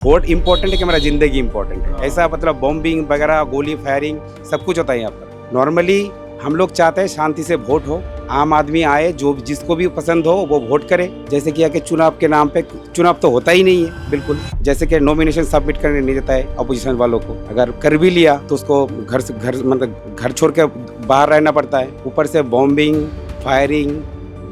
Vote important है कि मेरा जिंदगी इम्पोर्टेंट है, ऐसा मतलब बॉम्बिंग वगैरह गोली फायरिंग सब कुछ होता है यहाँ पर। नॉर्मली हम लोग चाहते हैं शांति से वोट हो, आम आदमी आए, जो जिसको भी पसंद हो वो वोट करे। जैसे कि कि चुनाव के नाम पे चुनाव तो होता ही नहीं है बिल्कुल। जैसे कि नॉमिनेशन सबमिट करने नहीं देता है अपोजिशन वालों को, अगर कर भी लिया तो उसको घर से घर मतलब घर छोड़ के बाहर रहना पड़ता है। ऊपर से बॉम्बिंग, फायरिंग,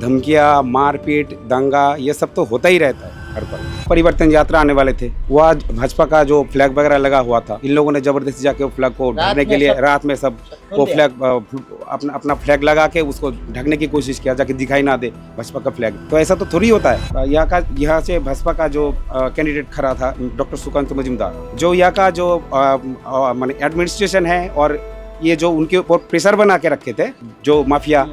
धमकियाँ, मारपीट, दंगा, ये सब तो होता ही रहता है हर पल। परिवर्तन यात्रा आने वाले थे, वो आज भाजपा का जो फ्लैग वगैरह लगा हुआ था, इन लोगों ने जबरदस्ती जाके वो फ्लैग को ढकने के लिए रात में सब वो फ्लैग अपना फ्लैग लगा के उसको ढकने की कोशिश किया, जाके दिखाई ना दे भाजपा का फ्लैग। तो ऐसा तो थोड़ी होता है। यहाँ से भाजपा का जो कैंडिडेट खड़ा था डॉक्टर सुकांत मजूमदार, जो यहाँ का जो माने एडमिनिस्ट्रेशन है और ये जो उनके ऊपर प्रेशर बना के रखे थे जो माफिया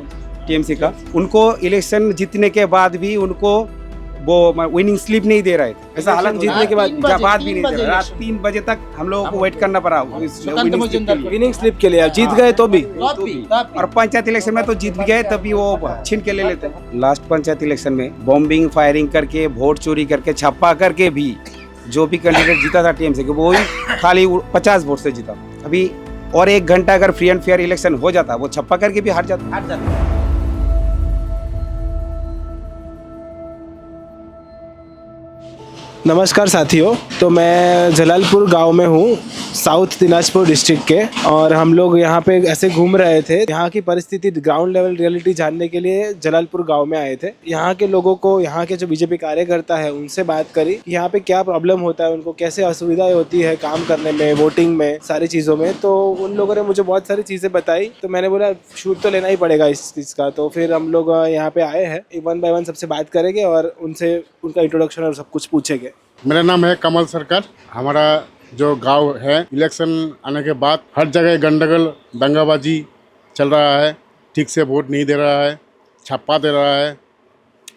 टीएमसी का, उनको इलेक्शन जीतने के बाद भी उनको वो विनिंग स्लिप नहीं दे रहे थे। ऐसा हालत जीतने के बाद भी नहीं दे रहे। रात 3 बजे तक हम लोगों को वेट करना पड़ा विनिंग स्लिप के लिए। अब जीत गए तो भी और पंचायत इलेक्शन में तो जीत भी गए तभी वो छीन के ले लेते हैं। लास्ट पंचायत इलेक्शन में बॉम्बिंग फायरिंग करके, वोट चोरी करके, छापा करके भी जो भी कैंडिडेट जीता था टीएमसी के, वो ही खाली 50 वोट से जीता। अभी और 1 घंटा अगर फ्री एंड फेयर इलेक्शन हो जाता, वो छप्पा करके भी हार जाता। नमस्कार साथियों, तो मैं जलालपुर गांव में हूँ, साउथ दिनाजपुर डिस्ट्रिक्ट के। और हम लोग यहाँ पे ऐसे घूम रहे थे, यहाँ की परिस्थिति ग्राउंड लेवल रियलिटी जानने के लिए जलालपुर गांव में आए थे। यहाँ के लोगों को, यहाँ के जो बीजेपी कार्यकर्ता है उनसे बात करी, यहाँ पे क्या प्रॉब्लम होता है, उनको कैसे असुविधाएं होती है काम करने में, वोटिंग में, सारी चीज़ों में। तो उन लोगों ने मुझे बहुत सारी चीज़ें बताई, तो मैंने बोला शूट तो लेना ही पड़ेगा इस चीज़ का। तो फिर हम लोग यहाँ पे आए हैं, 1 बाय 1 सबसे बात करेंगे और उनसे उनका इंट्रोडक्शन और सब कुछ पूछेंगे। मेरा नाम है कमल सरकार। हमारा जो गांव है, इलेक्शन आने के बाद हर जगह गंडगोल, दंगाबाजी चल रहा है, ठीक से वोट नहीं दे रहा है, छापा दे रहा है,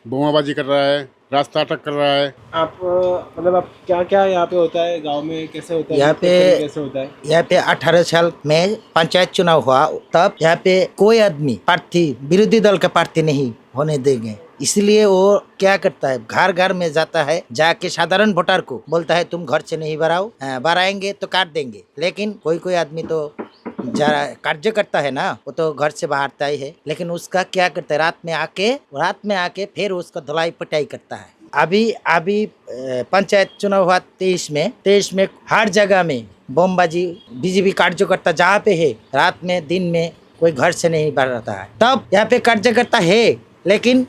बोमाबाजी कर रहा है, रास्ता अटक कर रहा है। आप मतलब आप क्या क्या यहाँ पे होता है गांव में, कैसे होता है यहाँ पे कैसे होता है? यहाँ पे 18 साल में पंचायत चुनाव हुआ, तब यहाँ पे कोई आदमी प्रार्थी विरोधी दल का प्रार्थी नहीं होने देंगे। इसलिए वो क्या करता है, घर घर में जाता है, जाके साधारण वोटर को बोलता है तुम घर से नहीं बाराएंगे तो काट देंगे। लेकिन कोई आदमी तो जरा कार्य करता है ना, वो तो घर से बाहरता ही है। लेकिन उसका क्या करता है, रात में आके फिर उसका धुलाई पिटाई करता है। अभी पंचायत चुनाव हुआ 23 में हर जगह में बमबाजी, बीजेपी कार्यकर्ता जहाँ पे है, रात में दिन में कोई घर से नहीं बाहर रहता है। तब यहाँ पे कार्यकर्ता है, लेकिन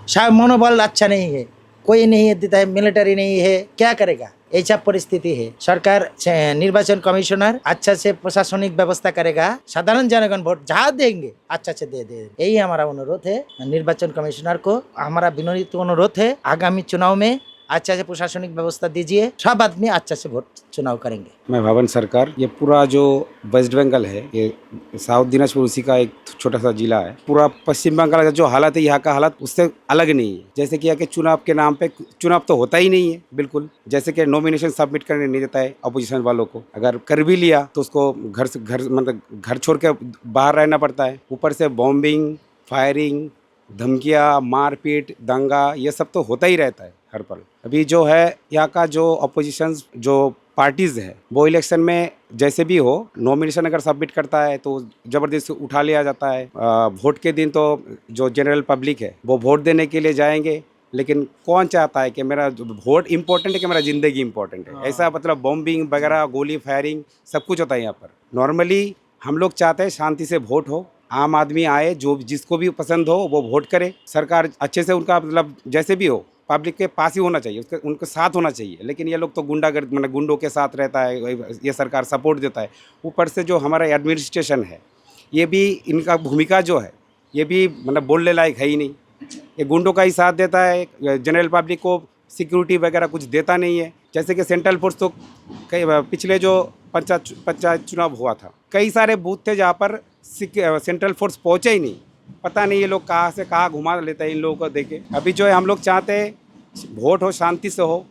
शायद मनोबल अच्छा नहीं है, कोई नहीं देता है, मिलिट्री नहीं है, क्या करेगा, ऐसा परिस्थिति है। सरकार, निर्वाचन कमिश्नर अच्छा से प्रशासनिक व्यवस्था करेगा, साधारण जनगण वोट जहाँ देंगे अच्छा से दे। यही हमारा अनुरोध है निर्वाचन कमिश्नर को। हमारा विनम्र अनुरोध है, आगामी चुनाव में अच्छा से प्रशासनिक व्यवस्था दीजिए, सब आदमी अच्छा से वोट चुनाव करेंगे। मैं भावन सरकार। ये पूरा जो वेस्ट बंगाल है, ये साउथ दिनाजपुर उसी का एक छोटा सा जिला है। पूरा पश्चिम बंगाल का जो हालत है, यहाँ का हालत उससे अलग नहीं है। जैसे कि यहाँ के चुनाव के नाम पे चुनाव तो होता ही नहीं है बिल्कुल। जैसे कि नॉमिनेशन सबमिट करने नहीं देता है अपोजिशन वालों को, अगर कर भी लिया तो उसको घर छोड़ के बाहर रहना पड़ता है। ऊपर से बॉम्बिंग, फायरिंग, धमकियाँ, मारपीट, दंगा, ये सब तो होता ही रहता है हर पल। अभी जो है यहाँ का जो अपोजिशन जो पार्टीज़ है, वो इलेक्शन में जैसे भी हो, नॉमिनेशन अगर सबमिट करता है तो ज़बरदस्ती उठा लिया जाता है। वोट के दिन तो जो जनरल पब्लिक है वो वोट देने के लिए जाएंगे, लेकिन कौन चाहता है कि मेरा वोट इम्पोर्टेंट है कि मेरा ज़िंदगी इम्पोर्टेंट है। ऐसा मतलब बॉम्बिंग वगैरह, गोली फायरिंग सब कुछ होता है यहाँ पर। नॉर्मली हम लोग चाहते हैं शांति से वोट हो, आम आदमी आए, जो जिसको भी पसंद हो वो वोट करे। सरकार अच्छे से उनका मतलब जैसे भी हो पब्लिक के पास ही होना चाहिए, उनके साथ होना चाहिए। लेकिन ये लोग तो गुंडागर्द मतलब गुंडों के साथ रहता है, ये सरकार सपोर्ट देता है। ऊपर से जो हमारा एडमिनिस्ट्रेशन है, ये भी इनका भूमिका जो है ये भी मतलब बोलने लायक है ही नहीं। ये गुंडों का ही साथ देता है, जनरल पब्लिक को सिक्योरिटी वगैरह कुछ देता नहीं है। जैसे कि सेंट्रल फोर्स तो कई पिछले जो पंचायत चुनाव हुआ था, कई सारे बूथ थे जहाँ पर सेंट्रल फोर्स पहुँचे ही नहीं। पता नहीं ये लोग कहाँ से कहाँ घुमा लेते हैं इन लोगों को देके। अभी जो है हम लोग चाहते हैं वोट हो, शांति से हो,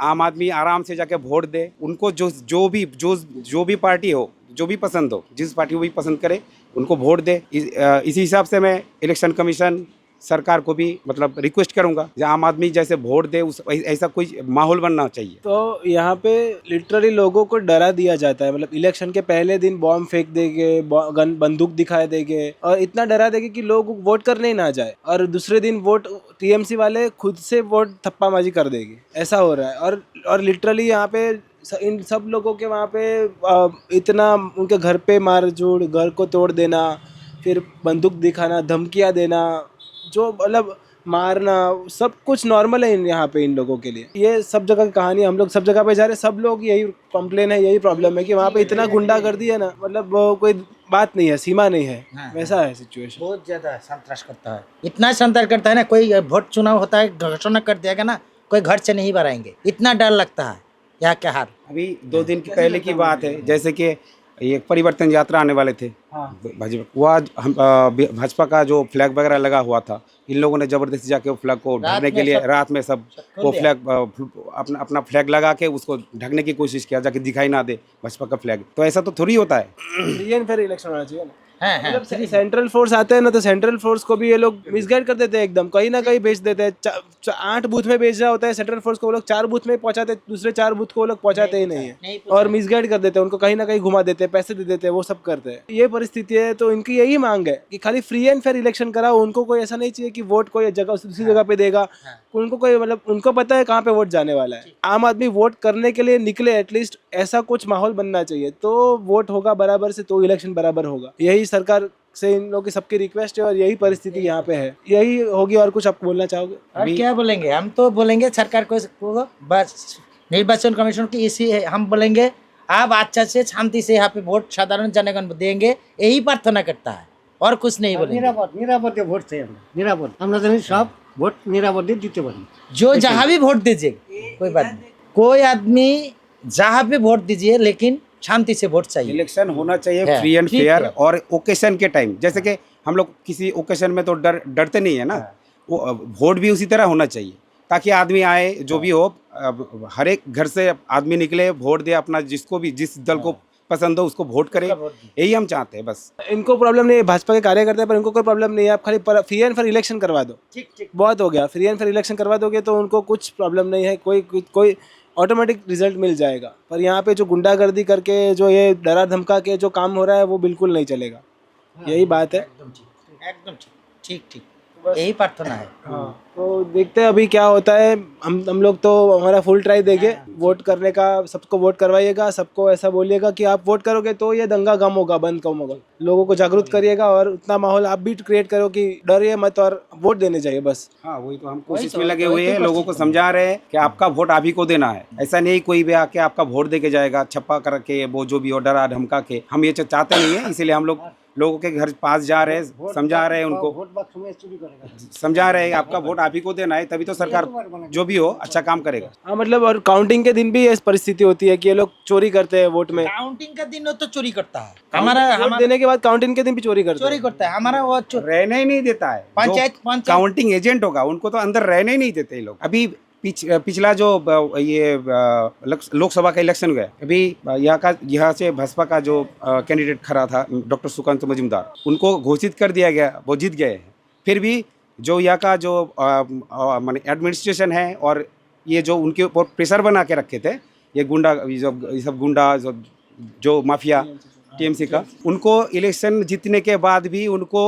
आम आदमी आराम से जाके वोट दे। उनको जो भी पार्टी हो, जो भी पसंद हो, जिस पार्टी को भी पसंद करे उनको वोट दे। इसी हिसाब से मैं इलेक्शन कमीशन, सरकार को भी मतलब रिक्वेस्ट करूंगा जो आम आदमी जैसे वोट दे उस ऐसा कोई माहौल बनना चाहिए। तो यहाँ पे लिटरली लोगों को डरा दिया जाता है, मतलब इलेक्शन के पहले दिन बॉम्ब फेंक देंगे, बंदूक दिखा देंगे और इतना डरा देंगे कि लोग वोट करने ही ना जाए, और दूसरे दिन वोट टीएमसी वाले खुद से वोट थप्पाबाजी कर देंगे। ऐसा हो रहा है। और लिटरली यहाँ पे इन सब लोगों के वहाँ पे इतना उनके घर पे मारझूड़, घर को तोड़ देना, फिर बंदूक दिखाना, धमकियाँ देना, जो मतलब मारना, सब कुछ नॉर्मल है यहाँ पे इन लोगों के लिए। ये सब जगह की कहानी, हम लोग सब जगह पे जा रहे हैं, सब लोग यही कंप्लेन है, यही प्रॉब्लम है कि वहाँ पे इतना गुंडागर्दी है ना, मतलब कोई बात नहीं है, सीमा नहीं है। हाँ, वैसा है सिचुएशन। बहुत ज्यादा संतराश करता है, इतना संतराश करता है ना, कोई वोट चुनाव होता है घोषणा कर दिया ना, कोई घर से नहीं बाहर, इतना डर लगता है। यहाँ क्या हाल अभी 2 दिन पहले की बात है, जैसे कि ये परिवर्तन यात्रा आने वाले थे भाजपा, वो आज भाजपा का जो फ्लैग वगैरह लगा हुआ था, इन लोगों ने जबरदस्ती जाके वो फ्लैग को ढकने के लिए रात में सब वो फ्लैग अपना फ्लैग लगा के उसको ढकने की कोशिश किया, जाके दिखाई ना दे भाजपा का फ्लैग। तो ऐसा तो थोड़ी होता है। फ्री एंड फेयर इलेक्शन होना चाहिए ना। है। मतलब सेंट्रल फोर्स आते हैं ना, तो सेंट्रल फोर्स को भी ये लोग मिसगाइड कर देते हैं, एकदम कहीं ना कहीं भेज देते हैं। 8 बूथ में भेज रहा होता है सेंट्रल फोर्स को, वो लोग 4 बूथ में पहुंचाते, दूसरे 4 बूथ को वो लोग पहुंचाते ही नहीं है, और मिसगाइड कर देते हैं उनको, कहीं ना कहीं घुमा देते हैं, पैसे दे देते हैं, वो सब करते हैं। ये परिस्थिति है। तो इनकी यही मांग है कि खाली फ्री एंड फेयर इलेक्शन कराओ, उनको कोई ऐसा नहीं चाहिए कि वोट कोई जगह दूसरी जगह पे देगा, उनको कोई मतलब उनको पता है कहाँ पे वोट जाने वाला है। आम आदमी वोट करने के लिए निकले, एटलीस्ट ऐसा कुछ माहौल बनना चाहिए, तो वोट होगा बराबर से, तो इलेक्शन बराबर होगा। यही सरकार से इन लोगों की सबकी रिक्वेस्ट है, और यही परिस्थिति यहाँ पे है, यही होगी। और कुछ आप बोलना चाहोगे? और क्या बोलेंगे, हम तो बोलेंगे सरकार को बस निर्वाचन कमीशन की इसी है, हम बोलेंगे आप अच्छा से शांति से यहाँ पे वोट साधारण जनगण देंगे, यही प्रार्थना करता है, और कुछ नहीं बोलेंगे। নিরাপদে ভোট চাই আমরা, নিরাপদ আমরা জানি সব ভোট নিরাপদে দিতে পারি। जो जहाँ भी वोट दीजिए, कोई बात नहीं, कोई आदमी जहाँ भी वोट दीजिए, लेकिन शांति से वोट चाहिए। इलेक्शन होना चाहिए है, फ्री एंड ठीक फेयर, है। और ओकेशन के टाइम, जैसे कि हम लोग किसी ओकेशन में तो डरते नहीं है ना, वो वोट भी उसी तरह होना चाहिए, ताकि आदमी आए, जो भी हो, हर एक घर से आदमी निकले, वोट दे, अपना जिसको भी जिस दल को पसंद हो उसको वोट करे, यही हम चाहते हैं बस। इनको प्रॉब्लम नहीं है, भाजपा के कार्यकर्ता, पर इनको कोई प्रॉब्लम नहीं है। आप खाली फ्री एंड फेयर इलेक्शन करवा दो, बहुत हो गया। फ्री एंड फेयर इलेक्शन करवा दोगे तो उनको कुछ प्रॉब्लम नहीं है, कोई ऑटोमेटिक रिजल्ट मिल जाएगा। पर यहाँ पे जो गुंडागर्दी करके, जो ये डरा धमका के जो काम हो रहा है, वो बिल्कुल नहीं चलेगा। यही बात है। एकदम ठीक ठीक, यही प्रार्थना है। तो देखते हैं अभी क्या होता है। हम लोग तो हमारा फुल ट्राई देंगे वोट करने का। सबको वोट करवाइएगा, सबको ऐसा बोलिएगा कि आप वोट करोगे तो ये दंगा कम होगा, बंद कम होगा। लोगों को जागरूक करिएगा, और उतना माहौल आप भी क्रिएट करो कि डरिए मत और वोट देने चाहिए बस। हाँ, वही तो हम कोशिश में लगे हुए हैं, लोगों को समझा रहे हैं कि आपका वोट आप ही को देना है। ऐसा नहीं कोई भी आके आपका वोट दे के जाएगा छप्पा करके, वो जो भी हो डरा धमका के। हम ये चाहते नहीं है, इसीलिए हम लोग लोगों के घर पास जा रहे हैं, समझा रहे हैं उनको, ভোট বাক্স में चोरी करेगा। समझा रहे हैं आपका वोट आप ही को देना है, तभी तो सरकार जो भी हो अच्छा काम करेगा। हाँ मतलब, और काउंटिंग के दिन भी ये परिस्थिति होती है कि ये लोग चोरी करते हैं वोट में। काउंटिंग का दिन हो तो चोरी करता है, वोट देने के बाद काउंटिंग के दिन भी चोरी करते चोरी हैं। करता है हमारा वो रहने ही नहीं देता है। पंचायत काउंटिंग एजेंट होगा, उनको तो अंदर रहने ही नहीं देते ये लोग। अभी पिछला जो ये लोकसभा का इलेक्शन गया, अभी यहाँ से भाजपा का जो कैंडिडेट खड़ा था डॉक्टर सुकांत मजूमदार, उनको घोषित कर दिया गया, वो जीत गए हैं। फिर भी जो यहाँ का जो माने एडमिनिस्ट्रेशन है, और ये जो उनके ऊपर प्रेशर बना के रखे थे, ये सब गुंडा जो माफिया टीएमसी का, उनको इलेक्शन जीतने के बाद भी उनको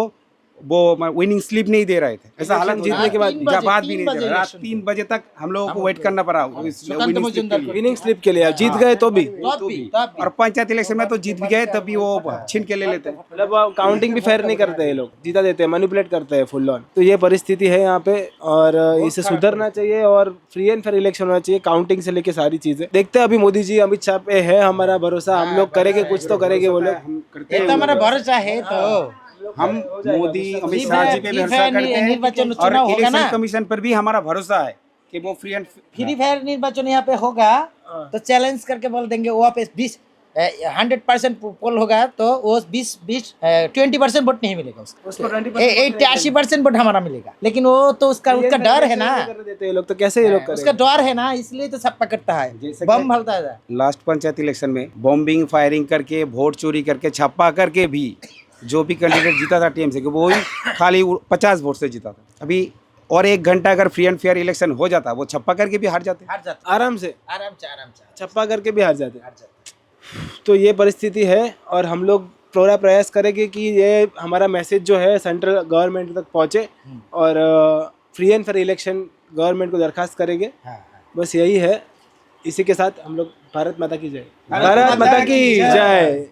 वो विनिंग स्लिप नहीं दे रहे थे। ऐसा हालत जीतने के बाद भी नहीं दे रहे। रात 3 बजे तक हम लोगों को वेट करना पड़ा विनिंग स्लिप के लिए। जीत गए तो भी, और पंचायत इलेक्शन में तो जीत भी गए तभी वो छीन के ले लेते हैं। मतलब काउंटिंग भी फेयर नहीं करते ये लोग, जीता देते हैं, मैनिपुलेट करते हैं फुल ऑन। तो ये परिस्थिति है यहाँ पे, और इसे सुधरना चाहिए, और फ्री एंड फेयर इलेक्शन होना चाहिए, काउंटिंग से लेके सारी चीजें। देखते हैं, अभी मोदी जी अमित शाह पे है हमारा भरोसा, हम लोग करेंगे, कुछ तो करेंगे वो लोग। ये तो हमारा भरोसा है। तो हम मोदी अमित शाह जी पे भरोसा करते हैं, और इलेक्शन कमीशन पर भी हमारा भरोसा है कि वो फ्री फायर निर्वाचन यहाँ पे होगा तो चैलेंज करके बोल देंगे, वहाँ पे 100% पोल होगा तो वो 20% वोट नहीं मिलेगा उसको 80% वोट हमारा मिलेगा। लेकिन वो तो उसका डर है ना, देते लोग तो कैसे ये लोग उसका डर है ना, इसलिए तो सब पकड़ता है, बम भरता है। लास्ट पंचायत इलेक्शन में बॉम्बिंग फायरिंग करके, वोट चोरी करके, छापा करके भी जो भी कैंडिडेट जीता था टीएमसी के वो ही खाली 50 वोट से जीता था। अभी और 1 घंटा अगर फ्री एंड फेयर इलेक्शन हो जाता वो छप्पा करके भी हार जाते। हार जाते आराम से आराम से छप्पा करके भी हार जाते। हार जाते। तो ये परिस्थिति है और हम लोग पूरा प्रयास करेंगे कि ये हमारा मैसेज जो है सेंट्रल गवर्नमेंट तक पहुँचे और free and fair election government को दरखास्त करेंगे। बस यही है। इसी के साथ हम लोग भारत माता की जय। भारत माता की जय।